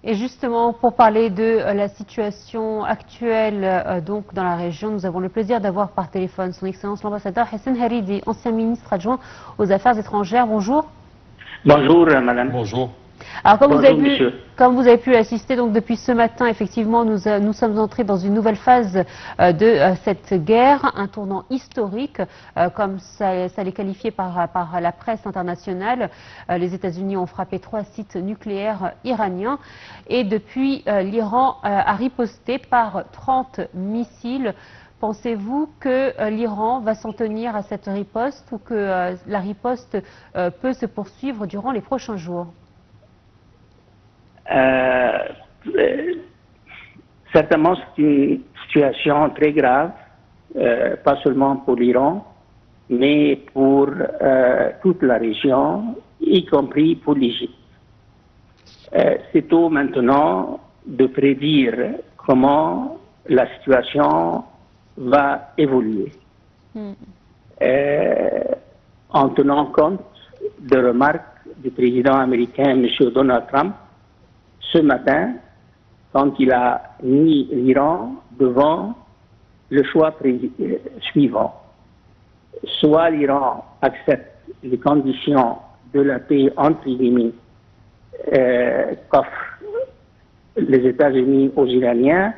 Et justement, pour parler de la situation actuelle donc dans la région, nous avons le plaisir d'avoir par téléphone son Excellence l'ambassadeur Hassan Haridi, ancien ministre adjoint aux Affaires étrangères. Bonjour. Bonjour, madame. Bonjour. Alors, Bonjour, monsieur. Comme vous avez pu assister donc depuis ce matin, effectivement, nous sommes entrés dans une nouvelle phase de cette guerre, un tournant historique, comme ça l'est qualifié par la presse internationale. Les États-Unis ont frappé 3 sites nucléaires iraniens et depuis, l'Iran a riposté par 30 missiles. Pensez-vous que l'Iran va s'en tenir à cette riposte ou que la riposte peut se poursuivre durant les prochains jours? Certainement, c'est une situation très grave, pas seulement pour l'Iran, mais pour toute la région, y compris pour l'Égypte. C'est tôt maintenant de prédire comment la situation va évoluer. En tenant compte des remarques du président américain, M. Donald Trump, ce matin, quand il a mis l'Iran devant le choix suivant. Soit l'Iran accepte les conditions de la paix entre guillemets qu'offrent les États-Unis aux Iraniens,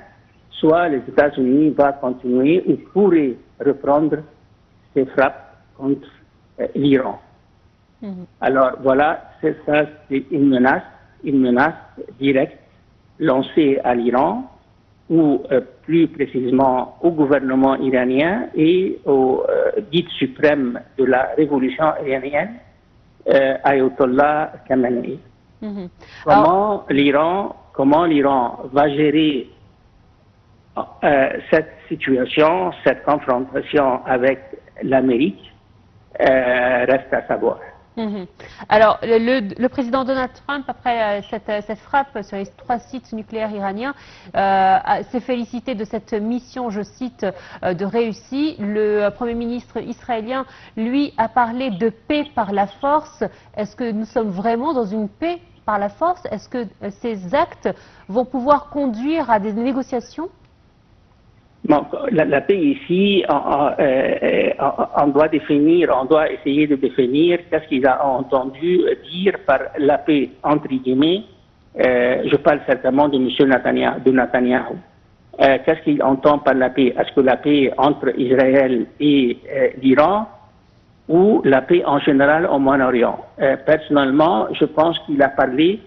soit les États-Unis vont continuer ou pourraient reprendre ses frappes contre l'Iran. Alors voilà, c'est une menace directe lancée à l'Iran, ou plus précisément au gouvernement iranien et au guide suprême de la révolution iranienne, Ayatollah Khamenei. Comment l'Iran va gérer cette situation, cette confrontation avec l'Amérique, reste à savoir. Alors, le président Donald Trump, après cette frappe sur les 3 sites nucléaires iraniens, s'est félicité de cette mission, je cite, de réussie. Le Premier ministre israélien, lui, a parlé de paix par la force. Est-ce que nous sommes vraiment dans une paix par la force? Est-ce que ces actes vont pouvoir conduire à des négociations? Bon, la paix ici, on doit essayer de définir qu'est-ce qu'il a entendu dire par la paix, entre guillemets. Je parle certainement de M. Netanyahou. Qu'est-ce qu'il entend par la paix? Est-ce que la paix entre Israël et l'Iran ou la paix en général au Moyen-Orient? Personnellement, je pense qu'il a parlé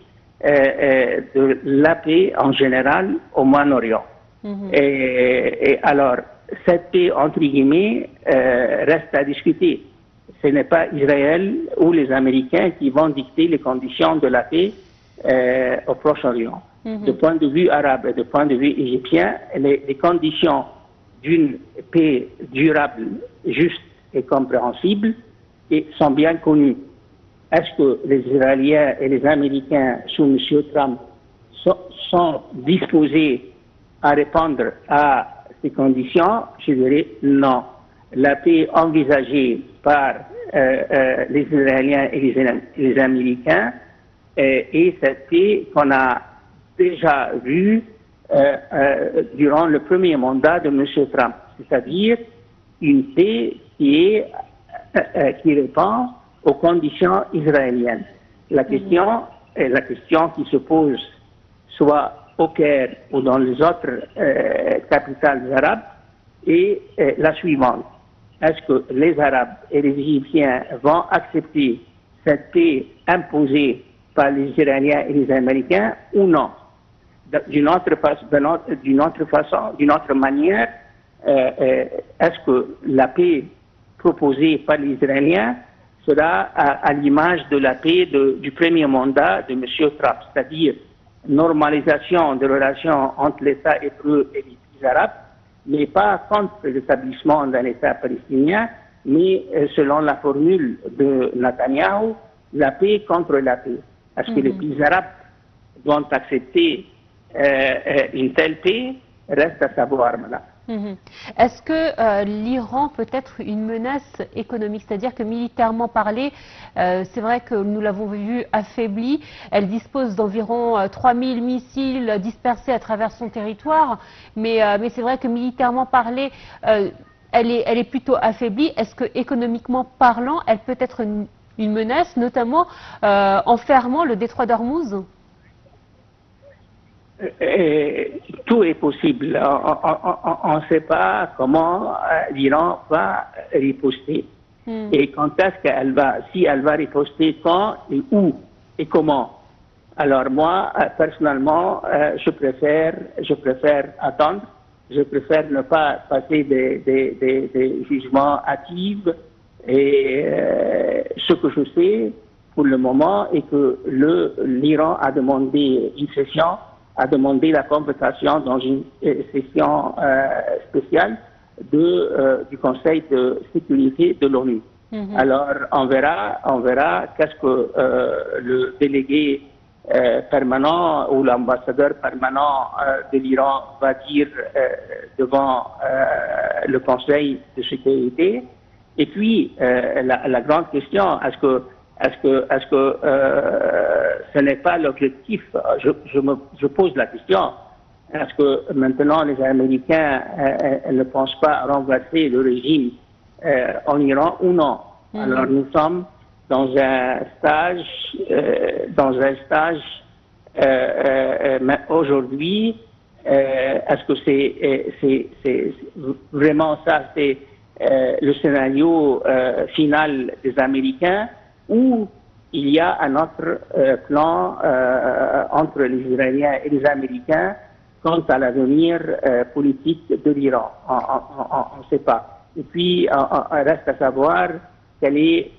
de la paix en général au Moyen-Orient. Et alors, cette paix, entre guillemets, reste à discuter. Ce n'est pas Israël ou les Américains qui vont dicter les conditions de la paix au Proche-Orient. Du point de vue arabe et du point de vue égyptien, les conditions d'une paix durable, juste et compréhensible sont bien connues. Est-ce que les Israéliens et les Américains, sous M. Trump, sont disposés à répondre à ces conditions? Je dirais non. La paix envisagée par les Israéliens et les Américains est cette paix qu'on a déjà vue durant le premier mandat de M. Trump, c'est-à-dire une paix qui répond aux conditions israéliennes. La question qui se pose, soit au Caire ou dans les autres capitales arabes, est la suivante. Est-ce que les Arabes et les Égyptiens vont accepter cette paix imposée par les Iraniens et les Américains ou non? D'une autre manière, est-ce que la paix proposée par les Israéliens sera à l'image de la paix du premier mandat de M. Trump, c'est-à-dire normalisation des relations entre l'État hébreu et les pays arabes, mais pas contre l'établissement d'un État palestinien, mais selon la formule de Netanyahou, la paix contre la paix. Est-ce que les pays arabes doivent accepter une telle paix? Reste à savoir, madame. Est-ce que l'Iran peut être une menace économique? C'est-à-dire que militairement parlé, c'est vrai que nous l'avons vu affaibli. Elle dispose d'environ 3000 missiles dispersés à travers son territoire. Mais c'est vrai que militairement parlé, elle est plutôt affaiblie. Est-ce que économiquement parlant, elle peut être une menace, notamment en fermant le détroit d'Ormuz? Tout est possible. On ne sait pas comment l'Iran va riposter. Et quand est-ce qu'elle va, si elle va riposter, quand et où et comment. Alors moi, personnellement, je préfère attendre. Je préfère ne pas passer des jugements hâtifs. Et ce que je sais pour le moment est que l'Iran a demandé une session, a demandé la convocation dans une session spéciale du Conseil de sécurité de l'ONU. Alors, on verra qu'est-ce que le délégué permanent ou l'ambassadeur permanent de l'Iran va dire devant le Conseil de sécurité. Et puis, la grande question, est-ce que ce n'est pas l'objectif? Je pose la question. Est-ce que maintenant les Américains ne pensent pas à renverser le régime en Iran ou non? Alors nous sommes dans un stage, aujourd'hui. Est-ce que c'est vraiment ça? C'est le scénario final des Américains, ou il y a un autre plan entre les Israéliens et les Américains quant à l'avenir politique de l'Iran. On ne sait pas. Et puis, reste à savoir quelle est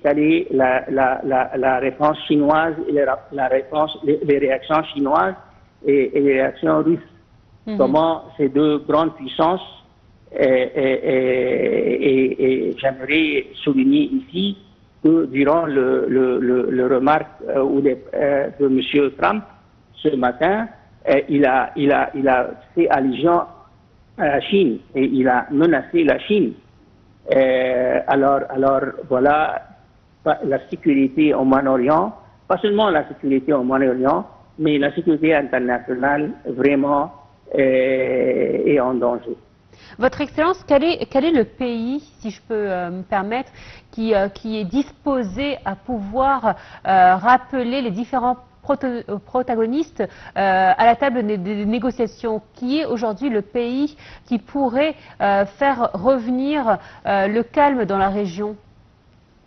la réponse chinoise et les réactions chinoises et les réactions russes. Comment ces deux grandes puissances, et j'aimerais souligner ici que durant le remarque de M. Trump ce matin, il a fait allusion à la Chine et il a menacé la Chine. Alors voilà, la sécurité au Moyen-Orient, pas seulement la sécurité au Moyen-Orient, mais la sécurité internationale vraiment est en danger. Votre Excellence, quel est le pays, si je peux me permettre, qui est disposé à pouvoir rappeler les différents protagonistes à la table des négociations? Qui est aujourd'hui le pays qui pourrait faire revenir le calme dans la région?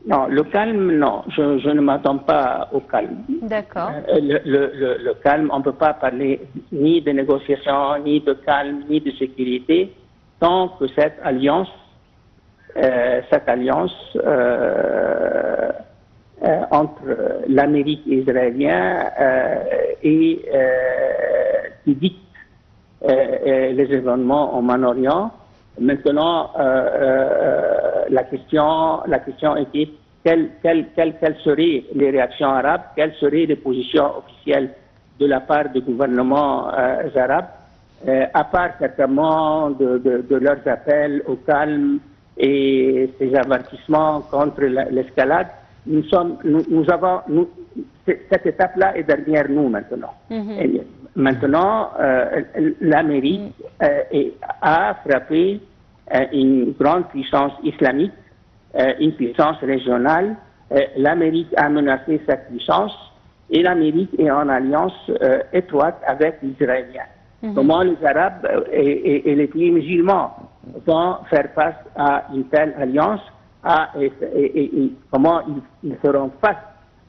Non, le calme, non. Je ne m'attends pas au calme. D'accord. Le calme, on ne peut pas parler ni de négociations, ni de calme, ni de sécurité, tant que cette alliance entre l'Amérique et l'Israélien qui dicte les événements au Moyen-Orient. Maintenant, la question était quelles seraient les réactions arabes, quelles seraient les positions officielles de la part du gouvernement arabe, à part certainement de leurs appels au calme et ces avertissements contre l'escalade. Cette étape-là est derrière nous maintenant. Et maintenant, l'Amérique a frappé une grande puissance islamique, une puissance régionale. L'Amérique a menacé cette puissance et l'Amérique est en alliance étroite avec les Israéliens. Comment les Arabes et les pays musulmans vont faire face à une telle alliance et comment ils feront face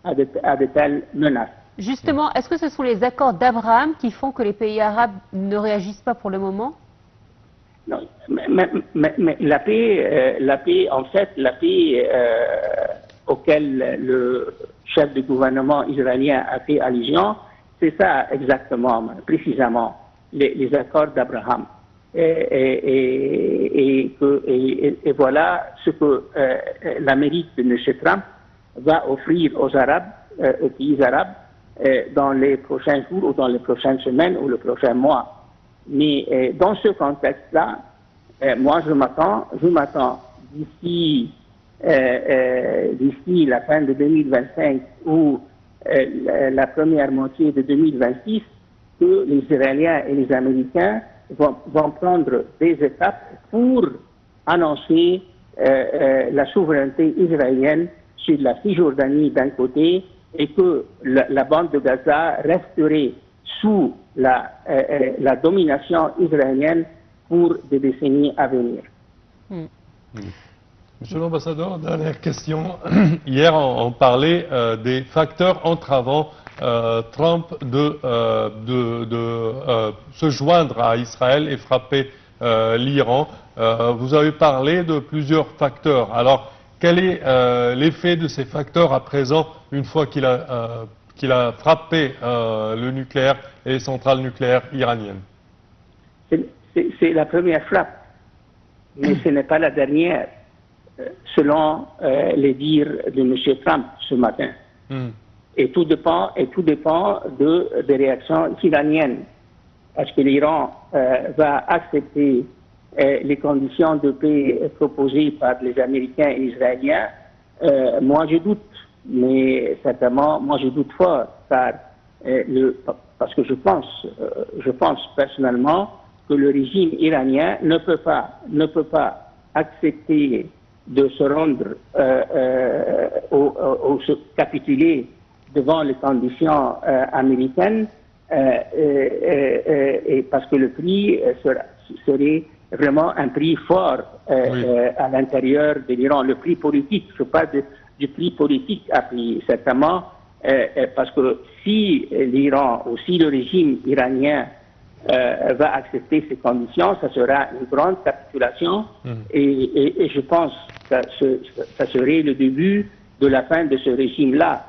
à de telles menaces. Justement, est-ce que ce sont les accords d'Abraham qui font que les pays arabes ne réagissent pas pour le moment? Non, mais la paix, en fait, la paix auquel le chef du gouvernement israélien a fait allusion, c'est ça exactement, précisément, les accords d'Abraham. Et voilà ce que l'Amérique de M. Trump va offrir aux Arabes, aux pays arabes, dans les prochains jours ou dans les prochaines semaines ou les prochains mois. Mais dans ce contexte-là, Moi, je m'attends d'ici la fin de 2025 ou la première moitié de 2026 que les Israéliens et les Américains vont prendre des étapes pour annoncer la souveraineté israélienne sur la Cisjordanie d'un côté et que la bande de Gaza resterait sous la domination israélienne pour des décennies à venir. Monsieur l'ambassadeur, dernière question. Hier, on parlait des facteurs entravant Trump de se joindre à Israël et frapper l'Iran. Vous avez parlé de plusieurs facteurs. Alors, quel est l'effet de ces facteurs à présent, une fois qu'il a frappé le nucléaire et les centrales nucléaires iraniennes? C'est la première frappe, mais ce n'est pas la dernière, selon les dires de M. Trump ce matin. Et tout dépend des réactions iraniennes. Est-ce que l'Iran va accepter les conditions de paix proposées par les Américains et les Israéliens? Moi, je doute, mais certainement, moi, je doute fort, parce que je pense personnellement que le régime iranien ne peut pas accepter de se rendre ou se capituler devant les conditions américaines, et parce que le prix serait vraiment un prix fort à l'intérieur de l'Iran. Le prix politique, je parle du prix politique à payer, certainement, parce que si l'Iran ou si le régime iranien va accepter ces conditions, ça sera une grande capitulation et je pense que ça serait le début de la fin de ce régime-là.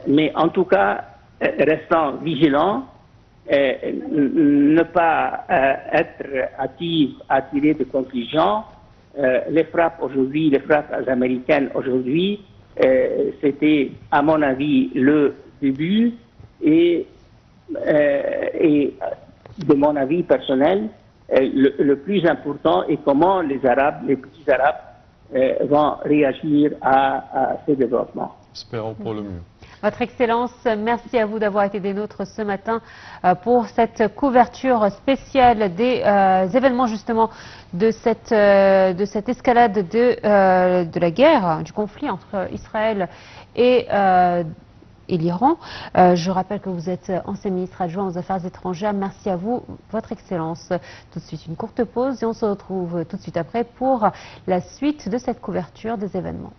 Mais en tout cas, restant vigilant, ne pas être attiré de conclusions. Les frappes aujourd'hui, les frappes américaines aujourd'hui, c'était à mon avis le début et de mon avis personnel, le plus important est comment les petits Arabes vont réagir à ces développements. Espérons pour le mieux. Votre Excellence, merci à vous d'avoir été des nôtres ce matin pour cette couverture spéciale des événements justement de cette escalade de la guerre, du conflit entre Israël et l'Iran. Je rappelle que vous êtes ancien ministre adjoint aux Affaires étrangères. Merci à vous, Votre Excellence. Tout de suite, une courte pause et on se retrouve tout de suite après pour la suite de cette couverture des événements.